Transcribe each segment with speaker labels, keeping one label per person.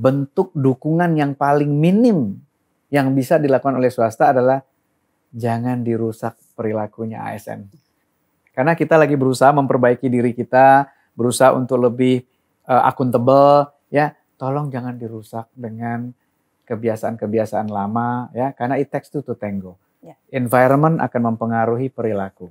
Speaker 1: bentuk dukungan yang paling minim yang bisa dilakukan oleh swasta adalah jangan dirusak perilakunya ASN. Karena kita lagi berusaha memperbaiki diri kita, berusaha untuk lebih akuntabel, ya. Tolong jangan dirusak dengan kebiasaan-kebiasaan lama, ya. Karena it takes two to tango.
Speaker 2: Ya.
Speaker 1: Environment akan mempengaruhi perilaku.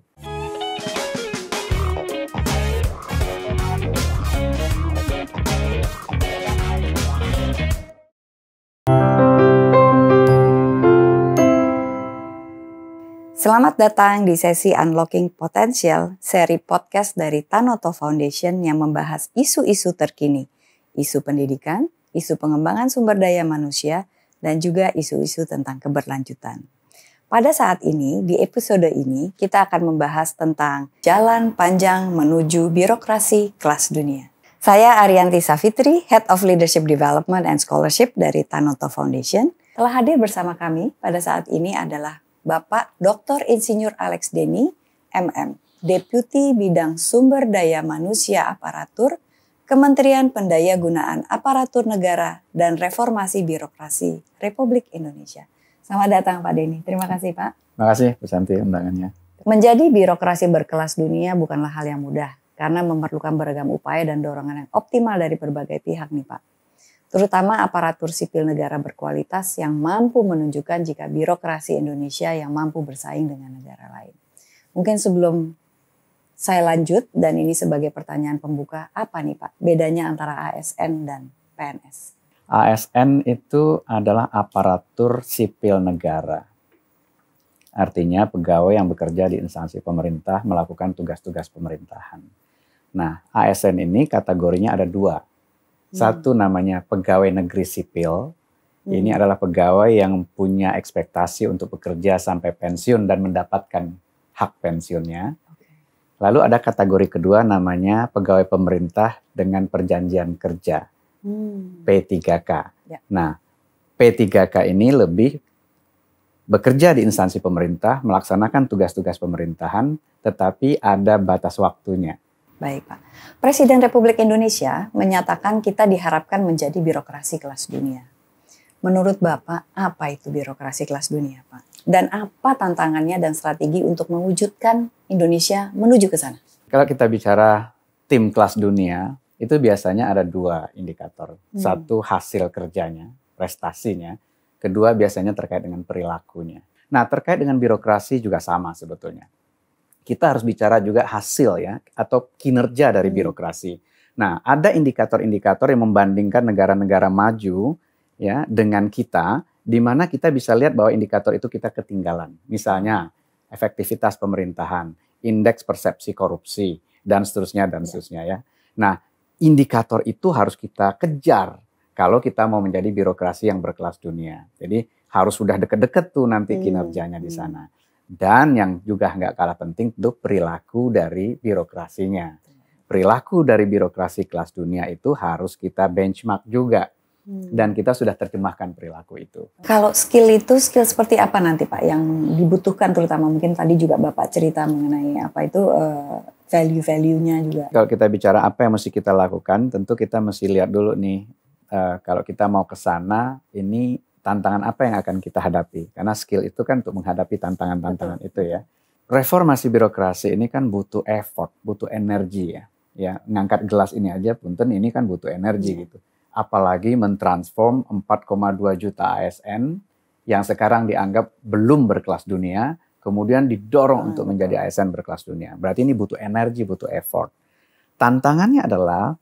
Speaker 2: Selamat datang di sesi Unlocking Potential, seri podcast dari Tanoto Foundation yang membahas isu-isu terkini, isu pendidikan, isu pengembangan sumber daya manusia, dan juga isu-isu tentang keberlanjutan. Pada saat ini, di episode ini, kita akan membahas tentang jalan panjang menuju birokrasi kelas dunia. Saya Arianti Savitri, Head of Leadership Development and Scholarship dari Tanoto Foundation. Telah hadir bersama kami pada saat ini adalah Bapak Dr. Insinyur Alex Denny, MM, Deputi Bidang Sumber Daya Manusia Aparatur, Kementerian Pendayagunaan Aparatur Negara dan Reformasi Birokrasi Republik Indonesia. Selamat datang Pak Denny. Terima kasih Pak.
Speaker 1: Terima kasih Bu Santi undangannya.
Speaker 2: Menjadi birokrasi berkelas dunia bukanlah hal yang mudah karena memerlukan beragam upaya dan dorongan yang optimal dari berbagai pihak nih Pak. Terutama aparatur sipil negara berkualitas yang mampu menunjukkan jika birokrasi Indonesia yang mampu bersaing dengan negara lain. Mungkin sebelum saya lanjut, dan ini sebagai pertanyaan pembuka, apa nih Pak bedanya antara ASN dan PNS?
Speaker 1: ASN itu adalah aparatur sipil negara. Artinya pegawai yang bekerja di instansi pemerintah melakukan tugas-tugas pemerintahan. Nah, ASN ini kategorinya ada dua. Satu namanya pegawai negeri sipil. Ini adalah pegawai yang punya ekspektasi untuk bekerja sampai pensiun dan mendapatkan hak pensiunnya. Lalu ada kategori kedua namanya pegawai pemerintah dengan perjanjian kerja. P3K.
Speaker 2: Ya.
Speaker 1: Nah, P3K ini lebih bekerja di instansi pemerintah, melaksanakan tugas-tugas pemerintahan, tetapi ada batas waktunya.
Speaker 2: Baik Pak, Presiden Republik Indonesia menyatakan kita diharapkan menjadi birokrasi kelas dunia. Menurut Bapak, apa itu birokrasi kelas dunia Pak? Dan apa tantangannya dan strategi untuk mewujudkan Indonesia menuju ke sana?
Speaker 1: Kalau kita bicara tim kelas dunia, itu biasanya ada dua indikator. Satu hasil kerjanya, prestasinya. Kedua biasanya terkait dengan perilakunya. Nah terkait dengan birokrasi juga sama sebetulnya. Kita harus bicara juga hasil ya atau kinerja dari birokrasi. Nah, ada indikator-indikator yang membandingkan negara-negara maju ya dengan kita, di mana kita bisa lihat bahwa indikator itu kita ketinggalan. Misalnya efektivitas pemerintahan, indeks persepsi korupsi dan seterusnya ya. Nah, indikator itu harus kita kejar kalau kita mau menjadi birokrasi yang berkelas dunia. Jadi harus sudah deket-deket tuh nanti kinerjanya di sana. Dan yang juga nggak kalah penting itu perilaku dari birokrasinya. Perilaku dari birokrasi kelas dunia itu harus kita benchmark juga. Dan kita sudah terjemahkan perilaku itu.
Speaker 2: Kalau skill itu, skill seperti apa nanti Pak yang dibutuhkan, terutama mungkin tadi juga Bapak cerita mengenai apa itu value-value-nya juga.
Speaker 1: Kalau kita bicara apa yang mesti kita lakukan, tentu kita mesti lihat dulu nih, kalau kita mau ke sana, ini tantangan apa yang akan kita hadapi? Karena skill itu kan untuk menghadapi tantangan-tantangan itu ya. Reformasi birokrasi ini kan butuh effort, butuh energi ya. Ya, ngangkat gelas ini aja punten ini kan butuh energi gitu. Apalagi mentransform 4,2 juta ASN yang sekarang dianggap belum berkelas dunia, kemudian didorong untuk menjadi ASN berkelas dunia. Berarti ini butuh energi, butuh effort. Tantangannya adalah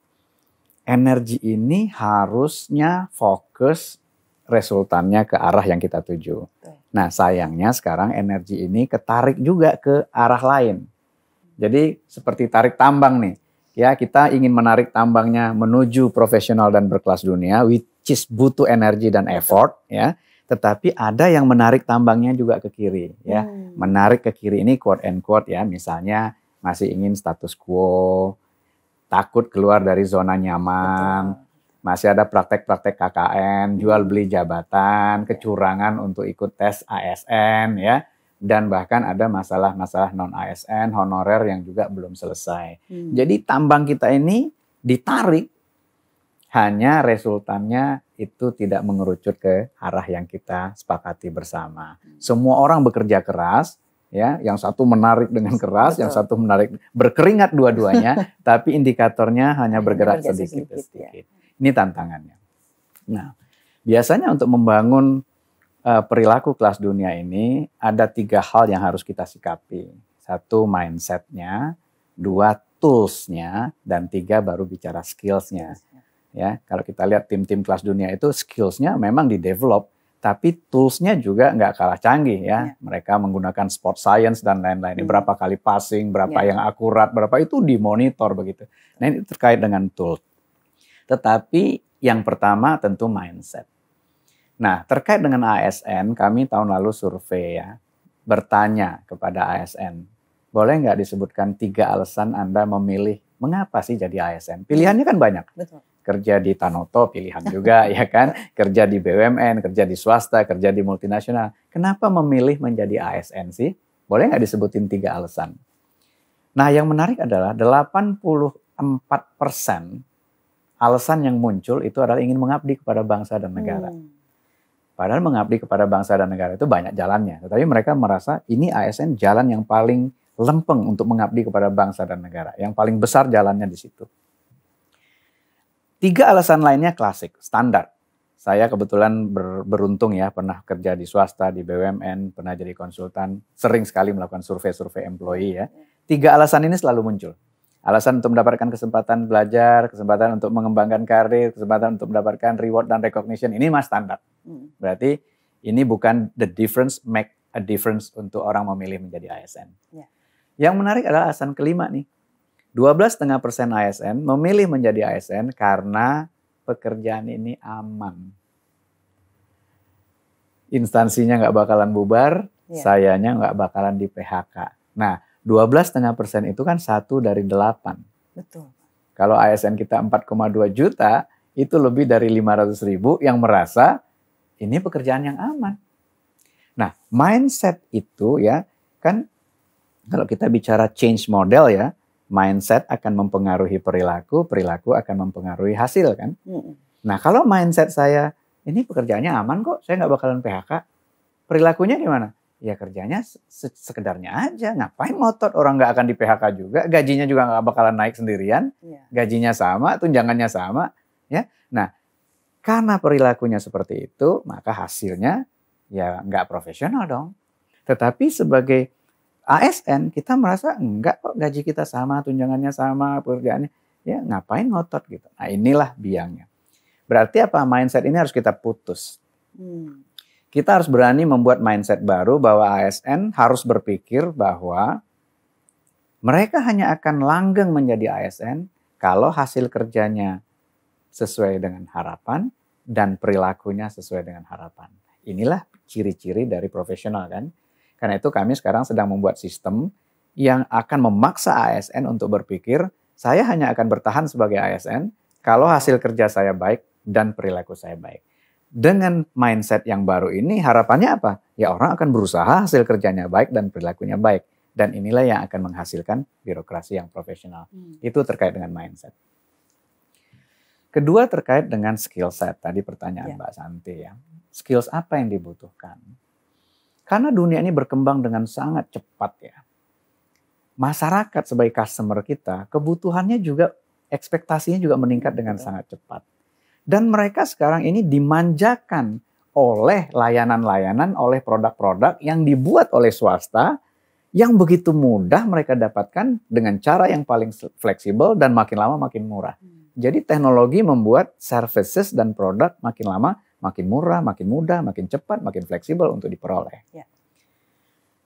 Speaker 1: energi ini harusnya fokus resultannya ke arah yang kita tuju. Nah sayangnya sekarang energi ini ketarik juga ke arah lain. Jadi seperti tarik tambang nih. Ya kita ingin menarik tambangnya menuju profesional dan berkelas dunia, which is butuh energi dan effort ya. Tetapi ada yang menarik tambangnya juga ke kiri ya. Menarik ke kiri ini quote and quote ya. Misalnya masih ingin status quo, takut keluar dari zona nyaman. Masih ada praktek-praktek KKN, jual beli jabatan, kecurangan untuk ikut tes ASN ya. Dan bahkan ada masalah-masalah non-ASN, honorer yang juga belum selesai. Jadi tambang kita ini ditarik Hanya resultannya itu tidak mengerucut ke arah yang kita sepakati bersama. Semua orang bekerja keras, ya, yang satu menarik dengan keras, yang satu menarik berkeringat dua-duanya, tapi indikatornya hanya bergerak sedikit-sedikit. Ini tantangannya. Nah, biasanya untuk membangun perilaku kelas dunia ini ada 3 hal yang harus kita sikapi. 1 mindset-nya, 2 tools-nya, dan 3 baru bicara skills-nya. Ya, kalau kita lihat tim-tim kelas dunia itu skills-nya memang di-develop, tapi tools-nya juga nggak kalah canggih ya. Mereka menggunakan sport science dan lain-lain. Berapa kali passing, berapa yang akurat, berapa itu dimonitor begitu. Nah, ini terkait dengan tool. Tetapi yang pertama tentu mindset. Nah, terkait dengan ASN, kami tahun lalu survei ya, bertanya kepada ASN, boleh nggak disebutkan 3 alasan Anda memilih mengapa sih jadi ASN? Pilihannya kan banyak.
Speaker 2: Betul.
Speaker 1: Kerja di Tanoto pilihan juga ya kan, kerja di BUMN, kerja di swasta, kerja di multinasional. Kenapa memilih menjadi ASN sih? Boleh nggak disebutin 3 alasan? Nah, yang menarik adalah 84% alasan yang muncul itu adalah ingin mengabdi kepada bangsa dan negara. Padahal mengabdi kepada bangsa dan negara itu banyak jalannya. Tetapi mereka merasa ini ASN jalan yang paling lempeng untuk mengabdi kepada bangsa dan negara. Yang paling besar jalannya di situ. 3 alasan lainnya klasik, standar. Saya kebetulan beruntung ya, pernah kerja di swasta, di BUMN, pernah jadi konsultan. Sering sekali melakukan survei-survei employee ya. 3 alasan ini selalu muncul. Alasan untuk mendapatkan kesempatan belajar, kesempatan untuk mengembangkan karir, kesempatan untuk mendapatkan reward dan recognition. Ini mah standar. Berarti ini bukan the difference make a difference untuk orang memilih menjadi ASN. Yang menarik adalah alasan kelima nih. 12,5% ASN memilih menjadi ASN karena pekerjaan ini aman. Instansinya nggak bakalan bubar, sayanya nggak bakalan di PHK. Nah, 12,5% itu kan 1 dari 8.
Speaker 2: Betul.
Speaker 1: Kalau ASN kita 4,2 juta, itu lebih dari 500.000 yang merasa ini pekerjaan yang aman. Nah, mindset itu ya, kan kalau kita bicara change model ya, mindset akan mempengaruhi perilaku, perilaku akan mempengaruhi hasil kan. Nah, kalau mindset saya, ini pekerjaannya aman kok, saya nggak bakalan PHK. Perilakunya gimana? Ya kerjanya sekedarnya aja, ngapain ngotot, orang nggak akan di PHK juga, gajinya juga nggak bakalan naik sendirian, gajinya sama, tunjangannya sama, ya. Nah, karena perilakunya seperti itu, maka hasilnya ya nggak profesional dong. Tetapi sebagai ASN kita merasa enggak kok, gaji kita sama, tunjangannya sama, pekerjaannya, ya ngapain ngotot gitu. Nah, inilah biangnya. Berarti apa? Mindset ini harus kita putus. Kita harus berani membuat mindset baru bahwa ASN harus berpikir bahwa mereka hanya akan langgeng menjadi ASN kalau hasil kerjanya sesuai dengan harapan dan perilakunya sesuai dengan harapan. Inilah ciri-ciri dari profesional kan. Karena itu kami sekarang sedang membuat sistem yang akan memaksa ASN untuk berpikir, saya hanya akan bertahan sebagai ASN kalau hasil kerja saya baik dan perilaku saya baik. Dengan mindset yang baru ini harapannya apa? Ya orang akan berusaha hasil kerjanya baik dan perilakunya baik. Dan inilah yang akan menghasilkan birokrasi yang profesional. Itu terkait dengan mindset. Kedua terkait dengan skill set. Tadi pertanyaan Mbak Santi ya. Skills apa yang dibutuhkan? Karena dunia ini berkembang dengan sangat cepat ya. Masyarakat sebagai customer kita, kebutuhannya juga, ekspektasinya juga meningkat dengan sangat cepat. Dan mereka sekarang ini dimanjakan oleh layanan-layanan, oleh produk-produk yang dibuat oleh swasta, yang begitu mudah mereka dapatkan dengan cara yang paling fleksibel dan makin lama makin murah. Jadi teknologi membuat services dan produk makin lama makin murah, makin mudah, makin cepat, makin fleksibel untuk diperoleh.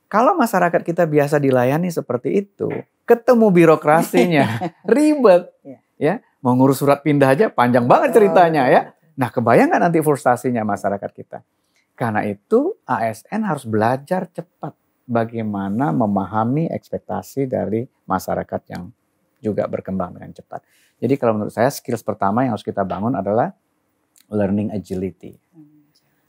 Speaker 1: Kalau masyarakat kita biasa dilayani seperti itu, ketemu birokrasinya ribet, ya. Mau ngurus surat pindah aja panjang banget ceritanya ya. Nah, kebayang nggak nanti frustasinya masyarakat kita? Karena itu ASN harus belajar cepat bagaimana memahami ekspektasi dari masyarakat yang juga berkembang dengan cepat. Jadi kalau menurut saya skills pertama yang harus kita bangun adalah learning agility.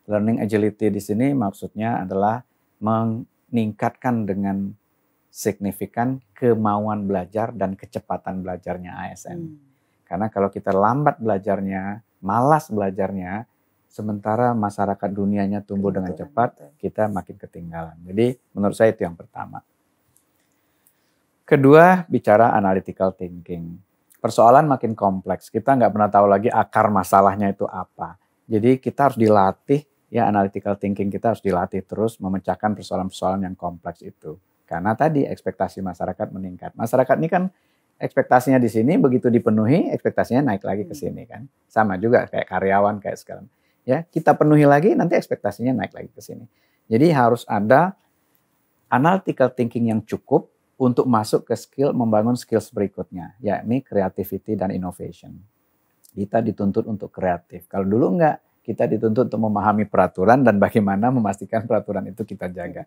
Speaker 1: Learning agility di sini maksudnya adalah meningkatkan dengan signifikan kemauan belajar dan kecepatan belajarnya ASN. Karena kalau kita lambat belajarnya, malas belajarnya, sementara masyarakat dunianya tumbuh dengan cepat, kita makin ketinggalan. Jadi menurut saya itu yang pertama. Kedua, bicara analytical thinking. Persoalan makin kompleks, kita nggak pernah tahu lagi akar masalahnya itu apa. Jadi kita harus dilatih, ya analytical thinking kita harus dilatih terus memecahkan persoalan-persoalan yang kompleks itu. Karena tadi ekspektasi masyarakat meningkat. Masyarakat ini kan ekspektasinya di sini, begitu dipenuhi, ekspektasinya naik lagi ke sini kan. Sama juga kayak karyawan kayak sekarang. Ya, kita penuhi lagi, nanti ekspektasinya naik lagi ke sini. Jadi harus ada analytical thinking yang cukup untuk masuk ke skill, membangun skills berikutnya, yakni creativity dan innovation. Kita dituntut untuk kreatif. Kalau dulu enggak, kita dituntut untuk memahami peraturan dan bagaimana memastikan peraturan itu kita jaga.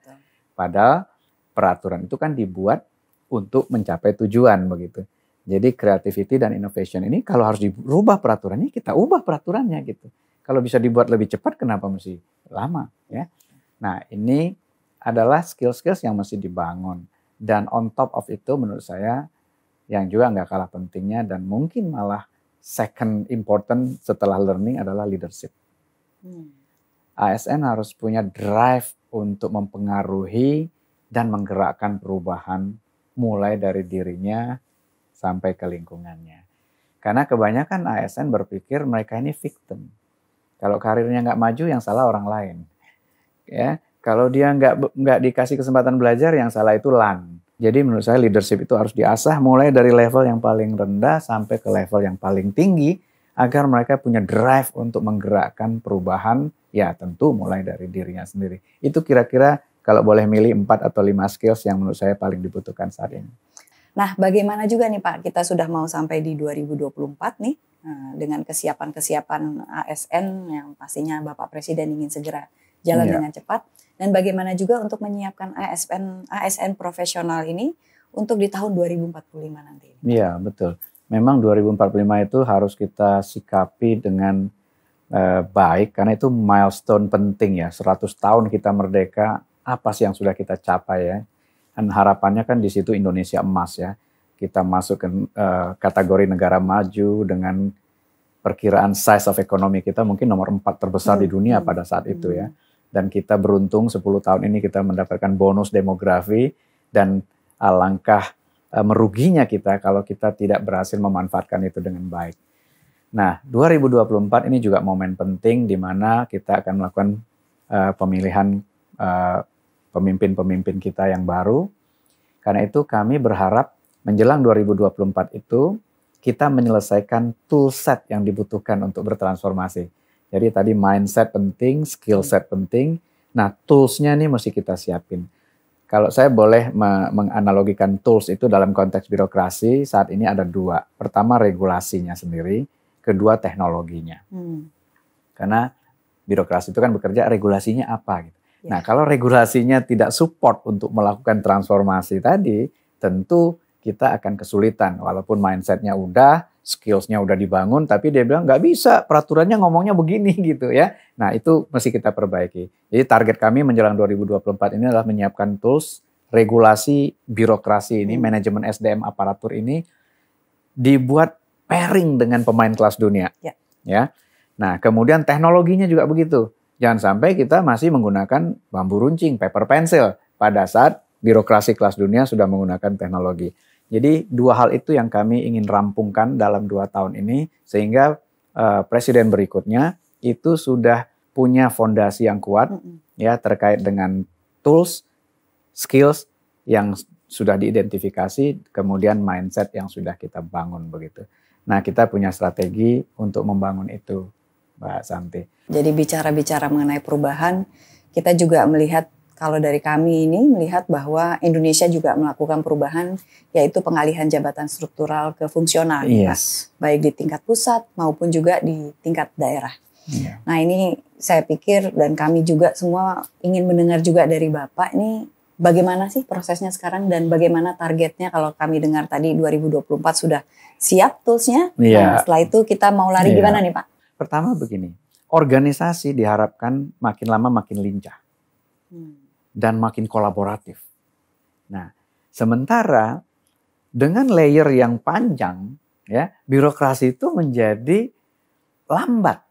Speaker 1: Padahal peraturan itu kan dibuat untuk mencapai tujuan begitu. Jadi creativity dan innovation ini kalau harus dirubah peraturannya, kita ubah peraturannya gitu. Kalau bisa dibuat lebih cepat, kenapa mesti lama ya? Nah ini adalah skill-skills yang mesti dibangun. Dan on top of itu menurut saya yang juga nggak kalah pentingnya dan mungkin malah second important setelah learning adalah leadership. ASN harus punya drive untuk mempengaruhi dan menggerakkan perubahan mulai dari dirinya sampai ke lingkungannya. Karena kebanyakan ASN berpikir mereka ini victim. Kalau karirnya nggak maju, yang salah orang lain. Ya, kalau dia nggak dikasih kesempatan belajar, yang salah itu LAN. Jadi menurut saya leadership itu harus diasah mulai dari level yang paling rendah sampai ke level yang paling tinggi agar mereka punya drive untuk menggerakkan perubahan, ya tentu mulai dari dirinya sendiri. Itu kira-kira kalau boleh milih 4 atau 5 skills yang menurut saya paling dibutuhkan saat ini.
Speaker 2: Nah, bagaimana juga nih Pak, kita sudah mau sampai di 2024 nih, dengan kesiapan-kesiapan ASN yang pastinya Bapak Presiden ingin segera jalan dengan cepat. Dan bagaimana juga untuk menyiapkan ASN profesional ini untuk di tahun 2045 nanti.
Speaker 1: Iya, betul. Memang 2045 itu harus kita sikapi dengan baik karena itu milestone penting ya. 100 tahun kita merdeka, apa sih yang sudah kita capai ya. Dan harapannya kan di situ Indonesia emas ya. Kita masuk ke kategori negara maju dengan perkiraan size of economy kita mungkin nomor 4 terbesar di dunia pada saat itu ya. Dan kita beruntung 10 tahun ini kita mendapatkan bonus demografi dan alangkah meruginya kita kalau kita tidak berhasil memanfaatkan itu dengan baik. Nah, 2024 ini juga momen penting di mana kita akan melakukan pemilihan pemimpin-pemimpin kita yang baru. Karena itu kami berharap menjelang 2024 itu kita menyelesaikan tool set yang dibutuhkan untuk bertransformasi. Jadi tadi mindset penting, skill set penting. Nah tools-nya nih mesti kita siapin. Kalau saya boleh menganalogikan tools itu dalam konteks birokrasi, saat ini ada 2. Pertama regulasinya sendiri, kedua teknologinya. Karena birokrasi itu kan bekerja, regulasinya apa gitu. Nah kalau regulasinya tidak support untuk melakukan transformasi tadi, tentu kita akan kesulitan. Walaupun mindsetnya udah, skillsnya udah dibangun, tapi dia bilang nggak bisa, peraturannya ngomongnya begini gitu ya. Nah itu mesti kita perbaiki. Jadi target kami menjelang 2024 ini adalah menyiapkan tools, regulasi, birokrasi ini, manajemen SDM aparatur ini dibuat pairing dengan pemain kelas dunia. Ya. Nah kemudian teknologinya juga begitu. Jangan sampai kita masih menggunakan bambu runcing, paper pencil pada saat birokrasi kelas dunia sudah menggunakan teknologi. Jadi 2 hal itu yang kami ingin rampungkan dalam 2 tahun ini sehingga presiden berikutnya itu sudah punya fondasi yang kuat ya terkait dengan tools, skills yang sudah diidentifikasi, kemudian mindset yang sudah kita bangun begitu. Nah, kita punya strategi untuk membangun itu, Mbak Santi.
Speaker 2: Jadi bicara-bicara mengenai perubahan, kita juga melihat kalau dari kami ini melihat bahwa Indonesia juga melakukan perubahan yaitu pengalihan jabatan struktural ke fungsional.
Speaker 1: Yes.
Speaker 2: Baik di tingkat pusat maupun juga di tingkat daerah. Nah ini saya pikir dan kami juga semua ingin mendengar juga dari Bapak ini bagaimana sih prosesnya sekarang dan bagaimana targetnya kalau kami dengar tadi 2024 sudah siap toolsnya. Nah, setelah itu kita mau lari gimana nih Pak?
Speaker 1: Pertama begini, organisasi diharapkan makin lama makin lincah. Dan makin kolaboratif. Nah, sementara dengan layer yang panjang, Ya, birokrasi itu menjadi lambat.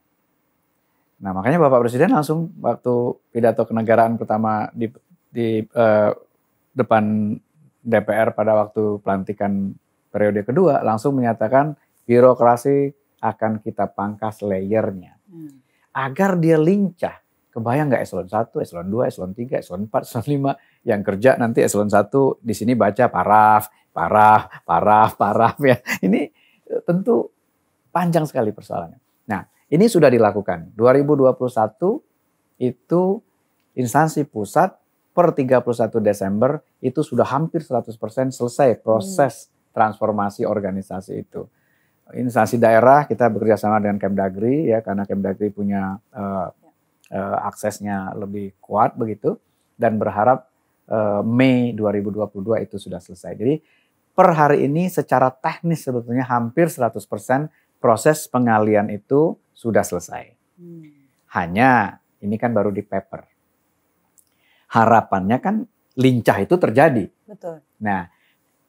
Speaker 1: Nah, makanya Bapak Presiden langsung waktu pidato kenegaraan pertama di depan DPR pada waktu pelantikan periode kedua langsung menyatakan birokrasi akan kita pangkas layernya agar dia lincah. Kebayang nggak eselon 1, eselon 2, eselon 3, eselon 4, eselon 5 yang kerja nanti eselon 1 di sini baca paraf ya. Ini tentu panjang sekali persoalannya. Nah, ini sudah dilakukan. 2021 itu instansi pusat per 31 Desember itu sudah hampir 100% selesai proses transformasi organisasi itu. Instansi daerah kita bekerja sama dengan Kemdagri ya, karena Kemdagri punya aksesnya lebih kuat begitu, dan berharap Mei 2022 itu sudah selesai. Jadi per hari ini secara teknis sebetulnya hampir 100% proses pengalian itu sudah selesai. Hanya ini kan baru di paper. Harapannya kan lincah itu terjadi.
Speaker 2: Betul.
Speaker 1: Nah,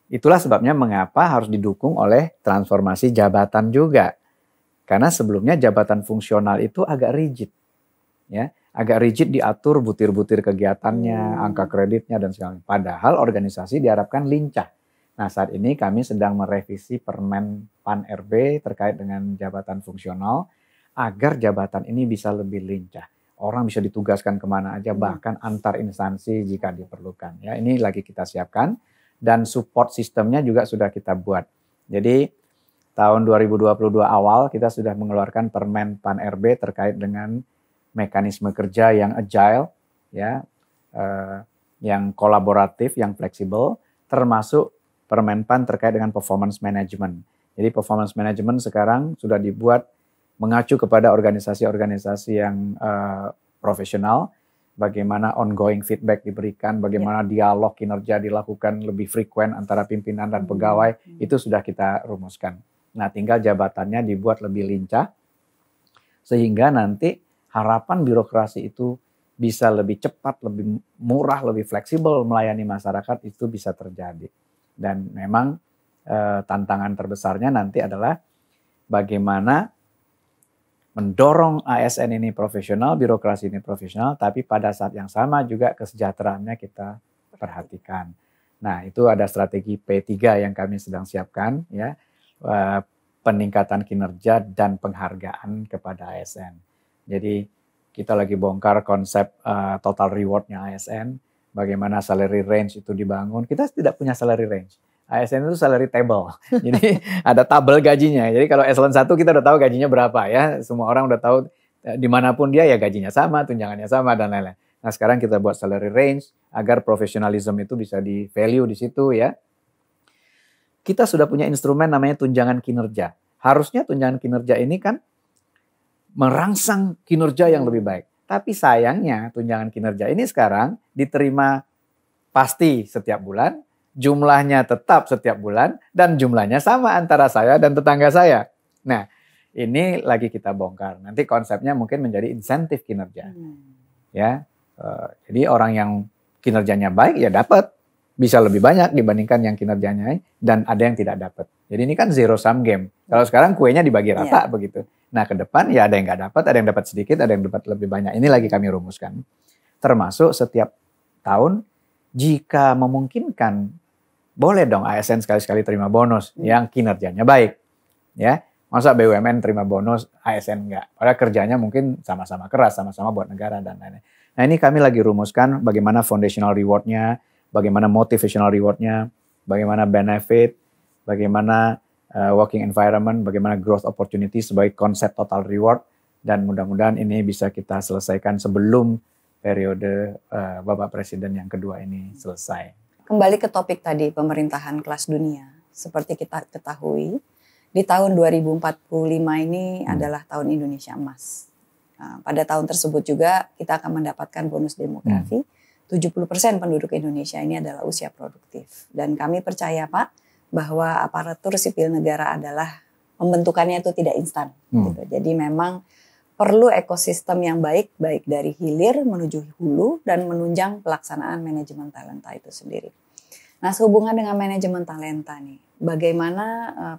Speaker 1: itulah sebabnya mengapa harus didukung oleh transformasi jabatan juga. Karena sebelumnya jabatan fungsional itu agak rigid. Ya, agak rigid diatur butir-butir kegiatannya, angka kreditnya dan segala macam. Padahal organisasi diharapkan lincah. Nah, saat ini kami sedang merevisi Permen PAN RB terkait dengan jabatan fungsional agar jabatan ini bisa lebih lincah. Orang bisa ditugaskan kemana aja, bahkan antar instansi jika diperlukan. Ya, ini lagi kita siapkan dan support sistemnya juga sudah kita buat. Jadi tahun 2022 awal kita sudah mengeluarkan Permen PAN RB terkait dengan mekanisme kerja yang agile, ya, yang kolaboratif, yang fleksibel, termasuk Permen PAN terkait dengan performance management. Jadi performance management sekarang sudah dibuat mengacu kepada organisasi-organisasi yang profesional, bagaimana ongoing feedback diberikan, bagaimana dialog kinerja dilakukan lebih frekuen antara pimpinan dan pegawai, itu sudah kita rumuskan. Nah, tinggal jabatannya dibuat lebih lincah, sehingga nanti harapan birokrasi itu bisa lebih cepat, lebih murah, lebih fleksibel melayani masyarakat itu bisa terjadi. Dan memang tantangan terbesarnya nanti adalah bagaimana mendorong ASN ini profesional, birokrasi ini profesional, tapi pada saat yang sama juga kesejahteraannya kita perhatikan. Nah, itu ada strategi P3 yang kami sedang siapkan, ya, peningkatan kinerja dan penghargaan kepada ASN. Jadi kita lagi bongkar konsep total reward-nya ASN, bagaimana salary range itu dibangun. Kita tidak punya salary range. ASN itu salary table. Jadi ada tabel gajinya. Jadi kalau eselon 1 kita udah tahu gajinya berapa ya. Semua orang udah tahu dimanapun dia ya gajinya sama, tunjangannya sama dan lain-lain. Nah, sekarang kita buat salary range agar profesionalism itu bisa di value di situ ya. Kita sudah punya instrumen namanya tunjangan kinerja. Harusnya tunjangan kinerja ini kan merangsang kinerja yang lebih baik. Tapi sayangnya tunjangan kinerja ini sekarang diterima pasti setiap bulan, jumlahnya tetap setiap bulan, dan jumlahnya sama antara saya dan tetangga saya. Nah, ini lagi kita bongkar. Nanti konsepnya mungkin menjadi insentif kinerja. Ya, jadi orang yang kinerjanya baik ya dapat, bisa lebih banyak dibandingkan yang kinerjanya dan ada yang tidak dapat. Jadi ini kan zero sum game. Kalau sekarang kuenya dibagi rata begitu. Nah, ke depan ya ada yang nggak dapat, ada yang dapat sedikit, ada yang dapat lebih banyak. Ini lagi kami rumuskan. Termasuk setiap tahun jika memungkinkan boleh dong ASN sekali-sekali terima bonus yang kinerjanya baik. Ya, masa BUMN terima bonus, ASN enggak. Padahal kerjanya mungkin sama-sama keras, sama-sama buat negara dan lain-lain. Nah, ini kami lagi rumuskan bagaimana foundational reward-nya, bagaimana motivational reward-nya, bagaimana benefit, bagaimana working environment, bagaimana growth opportunity sebagai konsep total reward, dan mudah-mudahan ini bisa kita selesaikan sebelum periode Bapak Presiden yang kedua ini selesai.
Speaker 2: Kembali ke topik tadi, pemerintahan kelas dunia. Seperti kita ketahui, di tahun 2045 ini adalah tahun Indonesia Emas. Nah, pada tahun tersebut juga kita akan mendapatkan bonus demografi. 70% penduduk Indonesia ini adalah usia produktif. Dan kami percaya, Pak, bahwa aparatur sipil negara adalah pembentukannya itu tidak instan. Gitu. Jadi memang perlu ekosistem yang baik dari hilir menuju hulu dan menunjang pelaksanaan manajemen talenta itu sendiri. Nah, sehubungan dengan manajemen talenta nih, bagaimana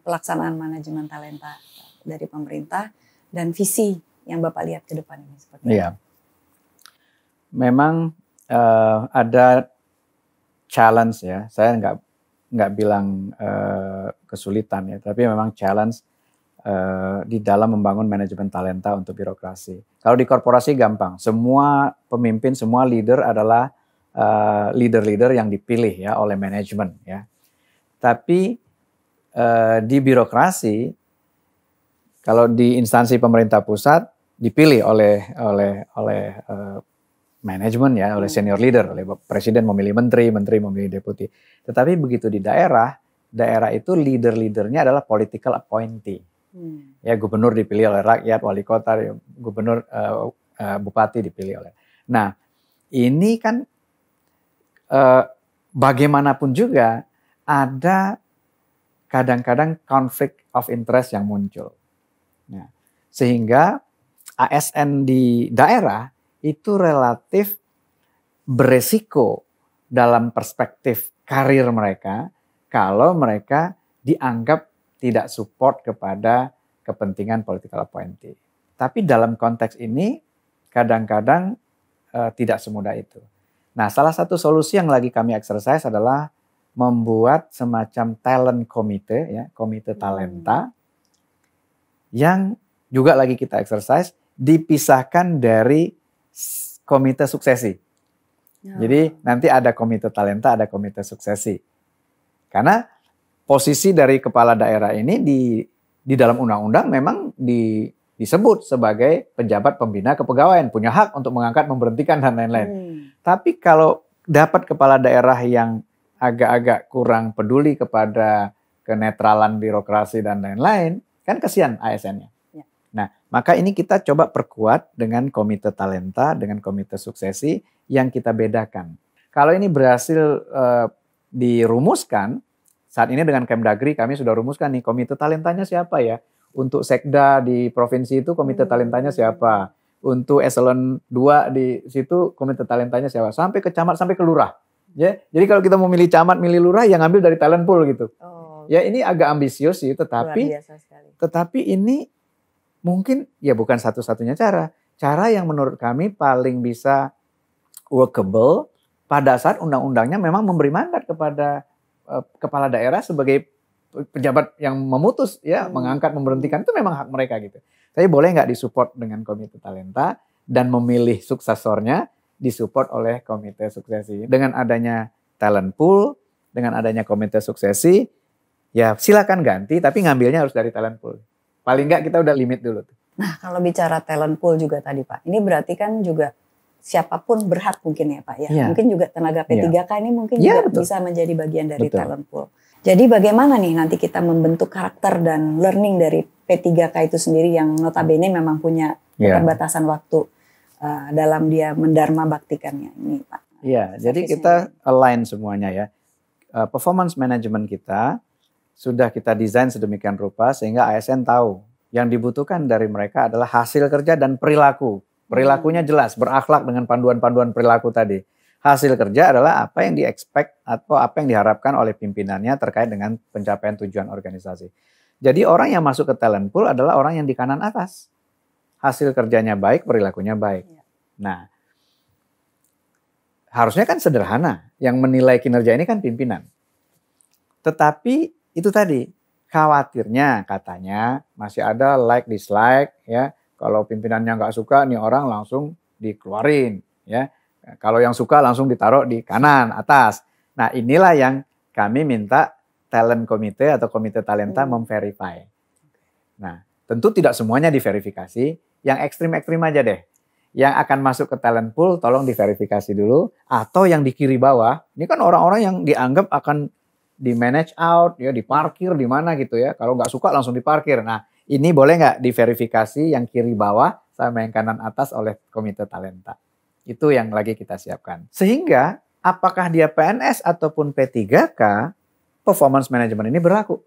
Speaker 2: pelaksanaan manajemen talenta dari pemerintah dan visi yang Bapak lihat ke depan ini seperti
Speaker 1: Iya. Memang ada challenge ya. Saya nggak bilang kesulitan ya, tapi memang challenge di dalam membangun manajemen talenta untuk birokrasi. Kalau di korporasi gampang, semua pemimpin, semua leader adalah leader-leader yang dipilih ya oleh manajemen ya. Tapi di birokrasi, kalau di instansi pemerintah pusat dipilih oleh manajemen ya, oleh senior leader, oleh presiden memilih menteri, menteri memilih deputi. Tetapi begitu di daerah itu leader-leadernya adalah political appointee. Ya, gubernur dipilih oleh rakyat, wali kota, gubernur, bupati dipilih oleh. Nah, ini kan bagaimanapun juga ada kadang-kadang conflict of interest yang muncul. Nah, sehingga ASN di daerah itu relatif beresiko dalam perspektif karir mereka kalau mereka dianggap tidak support kepada kepentingan political appointee. Tapi dalam konteks ini kadang-kadang tidak semudah itu. Nah, salah satu solusi yang lagi kami exercise adalah membuat semacam talent komite, ya, komite talenta yang juga lagi kita exercise dipisahkan dari komite suksesi. Jadi nanti ada komite talenta, ada komite suksesi. Karena posisi dari kepala daerah ini di dalam undang-undang memang disebut sebagai pejabat pembina kepegawaian, punya hak untuk mengangkat, memberhentikan dan lain-lain. Tapi kalau dapat kepala daerah yang agak-agak kurang peduli kepada kenetralan birokrasi dan lain-lain, kan kasihan ASN-nya. Nah, maka ini kita coba perkuat dengan komite talenta, dengan komite suksesi yang kita bedakan. Kalau ini berhasil dirumuskan, saat ini dengan Kemdagri kami sudah rumuskan nih komite talentanya siapa ya. Untuk sekda di provinsi itu komite talentanya siapa. Untuk eselon 2 di situ komite talentanya siapa. Sampai ke camat, sampai ke lurah. Ya, jadi kalau kita mau milih camat, milih lurah, yang ngambil dari talent pool gitu. Ya ini agak ambisius sih, tetapi ini mungkin ya bukan satu-satunya cara. Cara yang menurut kami paling bisa workable pada saat undang-undangnya memang memberi mandat kepada kepala daerah sebagai pejabat yang memutus ya, mengangkat, memberhentikan, itu memang hak mereka gitu. Tapi boleh nggak disupport dengan komite talenta dan memilih suksesornya disupport oleh komite suksesi. Dengan adanya talent pool, dengan adanya komite suksesi, ya silakan ganti, tapi ngambilnya harus dari talent pool. Paling nggak kita udah limit dulu.
Speaker 2: Nah, kalau bicara talent pool juga tadi Pak, ini berarti kan juga siapapun berhak mungkin ya Pak ya. Mungkin juga tenaga P3K ini mungkin juga bisa menjadi bagian dari talent pool. Jadi bagaimana nih nanti kita membentuk karakter dan learning dari P3K itu sendiri yang notabene memang punya keterbatasan waktu dalam dia mendharma baktikannya ini Pak.
Speaker 1: Iya, jadi kita align semuanya ya. Performance management kita sudah kita desain sedemikian rupa sehingga ASN tahu yang dibutuhkan dari mereka adalah hasil kerja dan perilaku. Perilakunya jelas, berakhlak dengan panduan-panduan perilaku tadi. Hasil kerja adalah apa yang di-expect atau apa yang diharapkan oleh pimpinannya terkait dengan pencapaian tujuan organisasi. Jadi orang yang masuk ke talent pool adalah orang yang di kanan atas. Hasil kerjanya baik, perilakunya baik. Nah, harusnya kan sederhana. Yang menilai kinerja ini kan pimpinan. Tetapi itu tadi, khawatirnya katanya masih ada like dislike ya. Kalau pimpinannya nggak suka nih orang langsung dikeluarin ya. Kalau yang suka langsung ditaruh di kanan atas. Nah, inilah yang kami minta talent komite atau komite talenta memverify. Nah, tentu tidak semuanya diverifikasi, yang ekstrim-ekstrim aja deh. Yang akan masuk ke talent pool tolong diverifikasi dulu, atau yang di kiri bawah, ini kan orang-orang yang dianggap akan di manage out, ya diparkir di mana gitu ya. Kalau nggak suka langsung diparkir. Nah, ini boleh nggak diverifikasi yang kiri bawah sama yang kanan atas oleh komite talenta. Itu yang lagi kita siapkan. Sehingga apakah dia PNS ataupun P3K, performance management ini berlaku.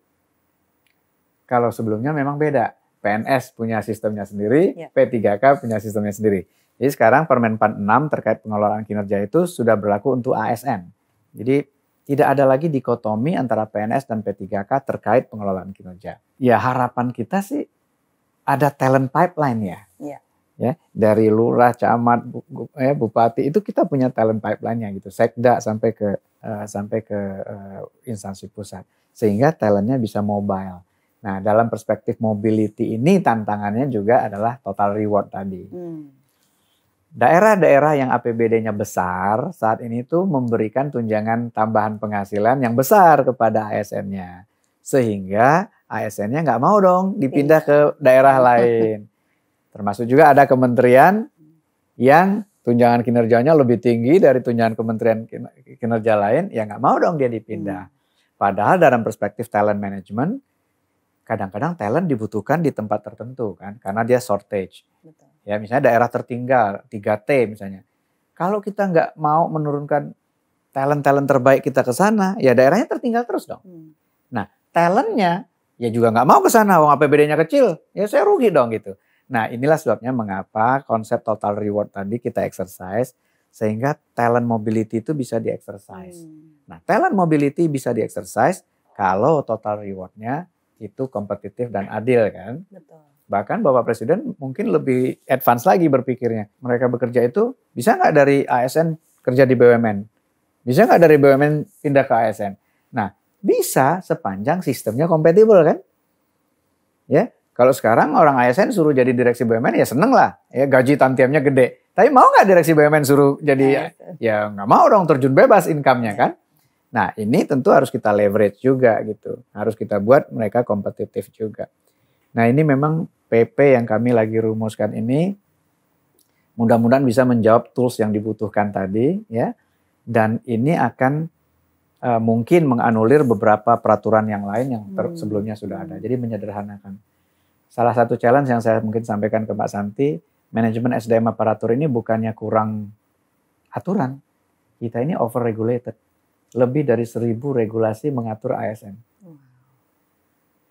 Speaker 1: Kalau sebelumnya memang beda. PNS punya sistemnya sendiri, P3K punya sistemnya sendiri. Jadi sekarang Permen 46 terkait pengelolaan kinerja itu sudah berlaku untuk ASN. Jadi Tidak ada lagi dikotomi antara PNS dan P3K terkait pengelolaan kinerja. Ya harapan kita sih ada talent pipeline ya.
Speaker 2: Iya.
Speaker 1: Ya, dari lurah, camat, bupati itu kita punya talent pipeline-nya gitu. Sekda sampai ke instansi pusat. Sehingga talentnya bisa mobile. Nah, dalam perspektif mobility ini tantangannya juga adalah total reward tadi. Daerah-daerah yang APBD-nya besar saat ini tuh memberikan tunjangan tambahan penghasilan yang besar kepada ASN-nya. Sehingga ASN-nya nggak mau dong dipindah ke daerah lain. Termasuk juga ada kementerian yang tunjangan kinerjanya lebih tinggi dari tunjangan kementerian kinerja lain, ya nggak mau dong dia dipindah. Padahal dalam perspektif talent management, kadang-kadang talent dibutuhkan di tempat tertentu kan, karena dia shortage.
Speaker 2: Betul.
Speaker 1: Ya misalnya daerah tertinggal, 3T misalnya. Kalau kita nggak mau menurunkan talent-talent terbaik kita ke sana, ya daerahnya tertinggal terus dong. Nah talentnya ya juga nggak mau ke sana, wong APBD-nya kecil, ya saya rugi dong gitu. Nah inilah sebabnya mengapa konsep total reward tadi kita exercise sehingga talent mobility itu bisa di-exercise. Nah talent mobility bisa di-exercise kalau total rewardnya itu kompetitif dan adil kan. Betul. Bahkan Bapak Presiden mungkin lebih advance lagi berpikirnya. Mereka bekerja itu bisa nggak dari ASN kerja di BUMN? Bisa nggak dari BUMN pindah ke ASN? Nah bisa sepanjang sistemnya kompatibel kan. Ya. Kalau sekarang orang ASN suruh jadi direksi BUMN ya seneng lah, ya gaji tantiemnya gede. Tapi mau nggak direksi BUMN suruh jadi ya nggak mau dong, terjun bebas income-nya kan. Nah ini tentu harus kita leverage juga gitu, harus kita buat mereka kompetitif juga. Nah ini memang PP yang kami lagi rumuskan ini mudah-mudahan bisa menjawab tools yang dibutuhkan tadi ya, dan ini akan mungkin menganulir beberapa peraturan yang lain yang sebelumnya sudah ada. Jadi menyederhanakan. Salah satu challenge yang saya mungkin sampaikan ke Mbak Santi, manajemen SDM aparatur ini bukannya kurang aturan. Kita ini over regulated. Lebih dari 1.000 regulasi mengatur ASN.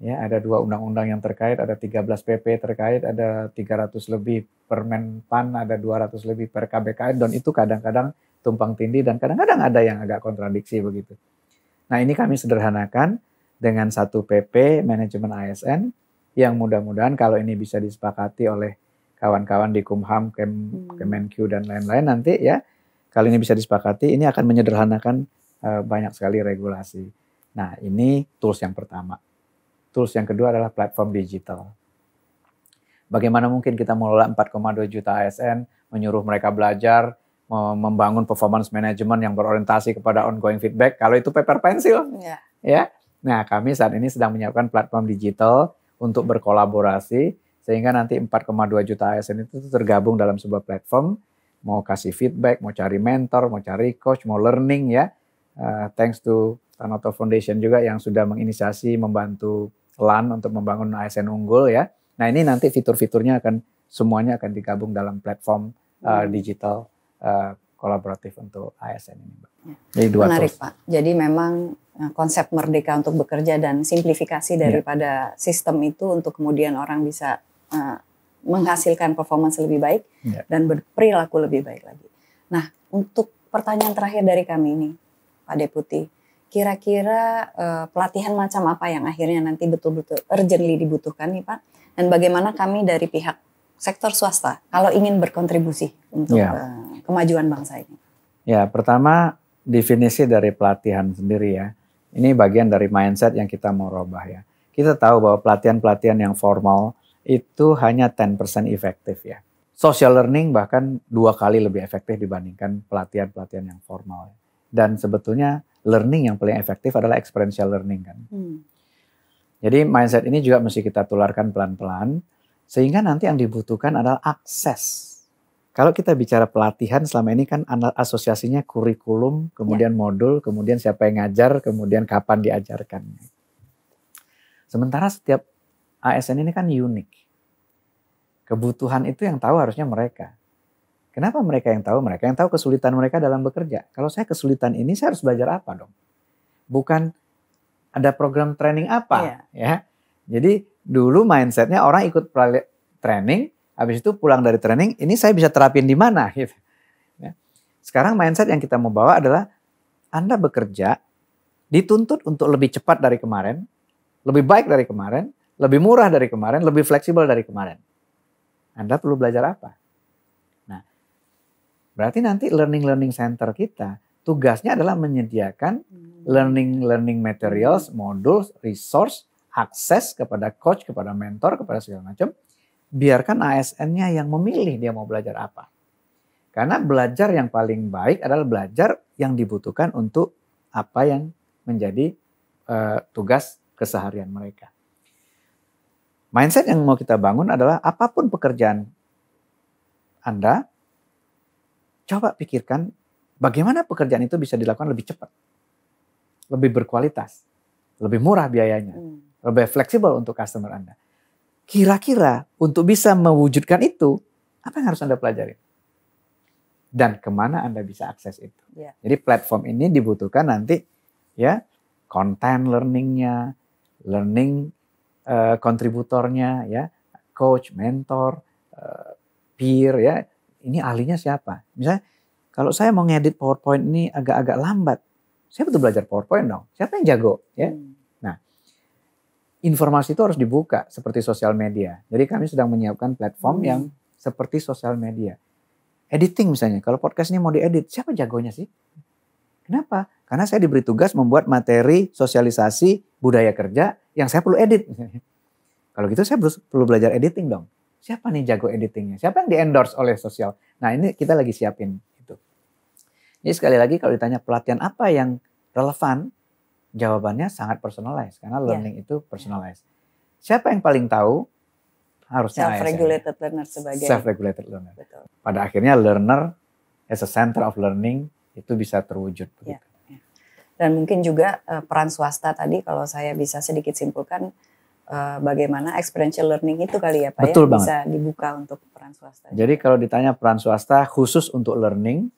Speaker 1: Ya, ada 2 undang-undang yang terkait, ada 13 PP terkait, ada 300 lebih Permen PAN, ada 200 lebih per KBKN, dan itu kadang-kadang tumpang tindih dan kadang-kadang ada yang agak kontradiksi begitu. Nah ini kami sederhanakan dengan 1 PP manajemen ASN, yang mudah-mudahan kalau ini bisa disepakati oleh kawan-kawan di Kumham, Kemenq dan lain-lain nanti ya, kalau ini bisa disepakati, ini akan menyederhanakan banyak sekali regulasi. Nah ini tools yang pertama. Tools yang kedua adalah platform digital. Bagaimana mungkin kita mengelola 4,2 juta ASN, menyuruh mereka belajar, membangun performance management yang berorientasi kepada ongoing feedback, kalau itu paper pencil. Ya. Nah kami saat ini sedang menyiapkan platform digital untuk berkolaborasi sehingga nanti 4,2 juta ASN itu tergabung dalam sebuah platform, mau kasih feedback, mau cari mentor, mau cari coach, mau learning ya. Thanks to Tanoto Foundation juga yang sudah menginisiasi membantu LAN untuk membangun ASN unggul ya. Nah ini nanti fitur-fiturnya semuanya akan digabung dalam platform digital kolaboratif untuk ASN ini, Mbak. Jadi
Speaker 2: menarik Pak. Jadi memang konsep merdeka untuk bekerja dan simplifikasi daripada sistem itu untuk kemudian orang bisa menghasilkan performance lebih baik dan berperilaku lebih baik lagi. Nah, untuk pertanyaan terakhir dari kami ini, Pak Deputi, kira-kira pelatihan macam apa yang akhirnya nanti betul-betul urgently dibutuhkan nih Pak? Dan bagaimana kami dari pihak sektor swasta kalau ingin berkontribusi untuk kemajuan bangsa ini? Ya, pertama definisi dari pelatihan sendiri ya. Ini bagian dari mindset yang kita mau rubah ya. Kita tahu bahwa pelatihan-pelatihan yang formal itu hanya 10% efektif ya. Social learning bahkan 2 kali lebih efektif dibandingkan pelatihan-pelatihan yang formal. Dan sebetulnya learning yang paling efektif adalah experiential learning kan. Jadi mindset ini juga mesti kita tularkan pelan-pelan sehingga nanti yang dibutuhkan adalah akses. Kalau kita bicara pelatihan selama ini kan asosiasinya kurikulum, kemudian modul, kemudian siapa yang ngajar, kemudian kapan diajarkan. Sementara setiap ASN ini kan unik. Kebutuhan itu yang tahu harusnya mereka. Kenapa mereka yang tahu? Mereka yang tahu kesulitan mereka dalam bekerja. Kalau saya kesulitan ini, saya harus belajar apa dong? Bukan ada program training apa ya. Jadi dulu mindsetnya orang ikut training, habis itu pulang dari training, ini saya bisa terapin di mana gitu. Ya. Sekarang mindset yang kita mau bawa adalah Anda bekerja,
Speaker 1: dituntut untuk lebih cepat dari kemarin, lebih baik dari kemarin, lebih murah dari kemarin, lebih fleksibel dari kemarin. Anda perlu belajar apa? Nah, berarti nanti learning center kita tugasnya adalah menyediakan learning materials, modules, resource, akses kepada coach, kepada mentor, kepada segala macam. Biarkan ASN-nya yang memilih dia mau belajar apa. Karena belajar yang paling baik adalah belajar yang dibutuhkan untuk apa yang menjadi tugas keseharian mereka. Mindset yang mau kita bangun adalah apapun pekerjaan Anda, coba pikirkan bagaimana pekerjaan itu bisa dilakukan lebih cepat, lebih berkualitas, lebih murah biayanya, lebih fleksibel untuk customer Anda. Kira-kira untuk bisa mewujudkan itu, apa yang harus Anda pelajari? Dan kemana Anda bisa akses itu? Yeah. Jadi platform ini dibutuhkan nanti ya konten learningnya, learning kontributornya, ya coach, mentor, peer, ya ini ahlinya siapa? Misalnya kalau saya mau ngedit PowerPoint ini agak-agak lambat, saya butuh belajar PowerPoint dong. Siapa yang jago? Ya, nah informasi itu harus dibuka seperti sosial media. Jadi kami sedang menyiapkan platform yang seperti sosial media. Editing misalnya, kalau podcast ini mau diedit, siapa jagonya sih? Kenapa? Karena saya diberi tugas membuat materi sosialisasi budaya kerja yang saya perlu edit. Kalau gitu saya perlu belajar editing dong. Siapa nih jago editingnya? Siapa yang di-endorse oleh sosial? Nah ini kita lagi siapin itu. Jadi sekali lagi kalau ditanya pelatihan apa yang relevan, jawabannya sangat personalized. Karena learning itu personalized. Siapa yang paling tahu? Harusnya
Speaker 2: self-regulated learner sebagai
Speaker 1: self-regulated learner.
Speaker 2: Betul.
Speaker 1: Pada akhirnya learner as a center of learning itu bisa terwujud.
Speaker 2: Ya, ya. Dan mungkin juga peran swasta tadi kalau saya bisa sedikit simpulkan bagaimana experiential learning itu kali ya Pak.
Speaker 1: Betul
Speaker 2: ya,
Speaker 1: banget.
Speaker 2: Bisa dibuka untuk peran swasta.
Speaker 1: Jadi kalau ditanya peran swasta khusus untuk learning,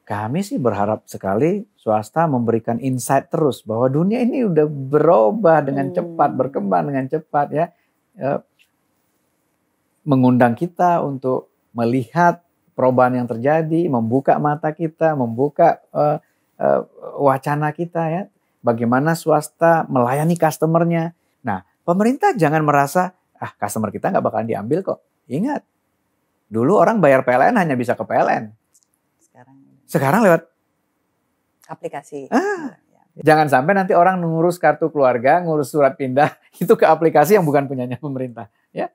Speaker 1: kami sih berharap sekali swasta memberikan insight terus bahwa dunia ini udah berubah dengan cepat, berkembang dengan cepat ya. Mengundang kita untuk melihat perubahan yang terjadi, membuka mata kita, membuka wacana kita ya. Bagaimana swasta melayani customernya. Nah, pemerintah jangan merasa, customer kita nggak bakalan diambil kok. Ingat, dulu orang bayar PLN hanya bisa ke PLN. Sekarang lewat
Speaker 2: aplikasi.
Speaker 1: Jangan sampai nanti orang ngurus kartu keluarga, ngurus surat pindah, itu ke aplikasi yang bukan punyanya pemerintah. Ya.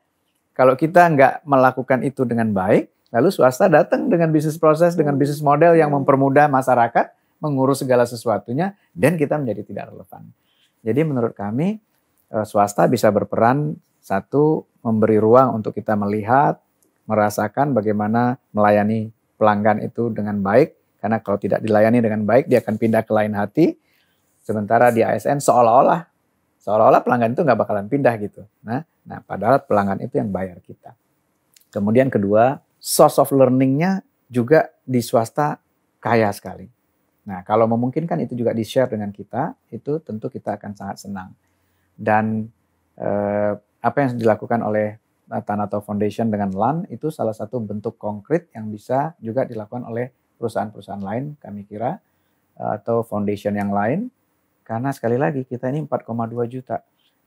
Speaker 1: Kalau kita nggak melakukan itu dengan baik, lalu swasta datang dengan bisnis proses, dengan bisnis model yang mempermudah masyarakat mengurus segala sesuatunya, dan kita menjadi tidak relevan. Jadi menurut kami, swasta bisa berperan, satu, memberi ruang untuk kita melihat, merasakan bagaimana melayani pelanggan itu dengan baik, karena kalau tidak dilayani dengan baik, dia akan pindah ke lain hati. Sementara di ASN seolah-olah pelanggan itu nggak bakalan pindah gitu. Nah, padahal pelanggan itu yang bayar kita. Kemudian kedua, source of learning-nya juga di swasta kaya sekali. Nah, kalau memungkinkan itu juga di-share dengan kita, itu tentu kita akan sangat senang. Dan apa yang dilakukan oleh Tanato Foundation dengan LAN itu salah satu bentuk konkret yang bisa juga dilakukan oleh perusahaan-perusahaan lain, kami kira, atau foundation yang lain. Karena sekali lagi kita ini 4,2 juta.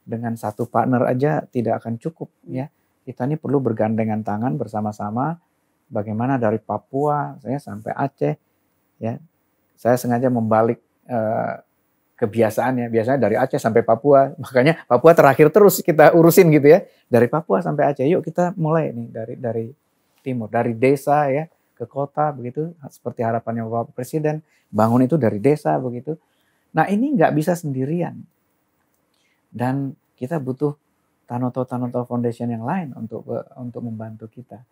Speaker 1: Dengan satu partner aja tidak akan cukup ya. Kita ini perlu bergandengan tangan bersama-sama. Bagaimana dari Papua saya sampai Aceh ya. Saya sengaja membalik kebiasaannya. Biasanya dari Aceh sampai Papua. Makanya Papua terakhir terus kita urusin gitu ya. Dari Papua sampai Aceh. Yuk kita mulai nih dari timur, dari desa ya ke kota begitu. Seperti harapannya Bapak Presiden. Bangun itu dari desa begitu. Nah ini nggak bisa sendirian. Dan kita butuh Tanoto Foundation yang lain untuk membantu kita.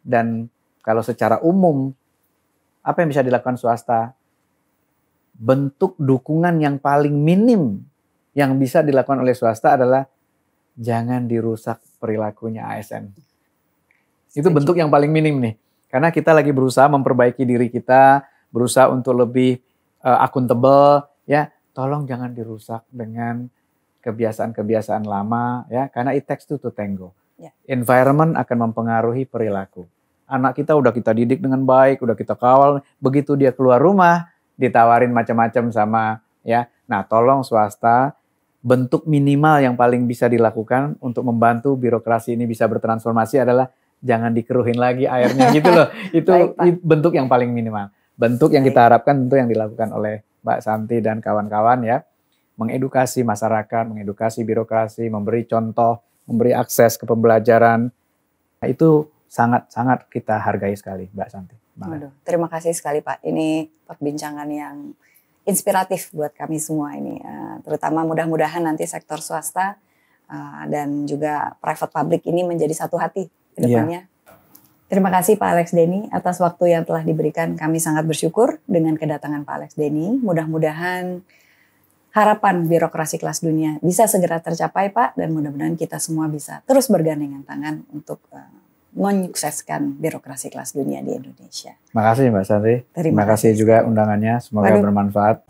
Speaker 1: Dan kalau secara umum, apa yang bisa dilakukan swasta? Bentuk dukungan yang paling minim yang bisa dilakukan oleh swasta adalah jangan dirusak perilakunya ASN. Itu bentuk yang paling minim nih. Karena kita lagi berusaha memperbaiki diri kita, berusaha untuk lebih akuntabel, ya, tolong jangan dirusak dengan kebiasaan-kebiasaan lama ya, karena it takes two to tango. Yeah. Environment akan mempengaruhi perilaku. Anak kita udah kita didik dengan baik, udah kita kawal, begitu dia keluar rumah ditawarin macam-macam sama ya Nah, tolong swasta, bentuk minimal yang paling bisa dilakukan untuk membantu birokrasi ini bisa bertransformasi adalah jangan dikeruhin lagi airnya gitu loh. Itu
Speaker 2: Baik, Pak.
Speaker 1: bentuk yang paling minimal. Bentuk yang kita harapkan tentu yang dilakukan oleh Mbak Santi dan kawan-kawan ya. Mengedukasi masyarakat, mengedukasi birokrasi, memberi contoh, memberi akses ke pembelajaran. Nah, itu sangat-sangat kita hargai sekali Mbak Santi.
Speaker 2: Waduh, terima kasih sekali Pak. Ini perbincangan yang inspiratif buat kami semua ini. Terutama mudah-mudahan nanti sektor swasta dan juga private public ini menjadi satu hati ke depannya. Terima kasih Pak Alex Denny atas waktu yang telah diberikan. Kami sangat bersyukur dengan kedatangan Pak Alex Denny. Mudah-mudahan harapan birokrasi kelas dunia bisa segera tercapai Pak, dan mudah-mudahan kita semua bisa terus bergandengan tangan untuk menyukseskan birokrasi kelas dunia di Indonesia.
Speaker 1: Terima kasih Mbak Santi. Terima kasih juga undangannya. Semoga bermanfaat.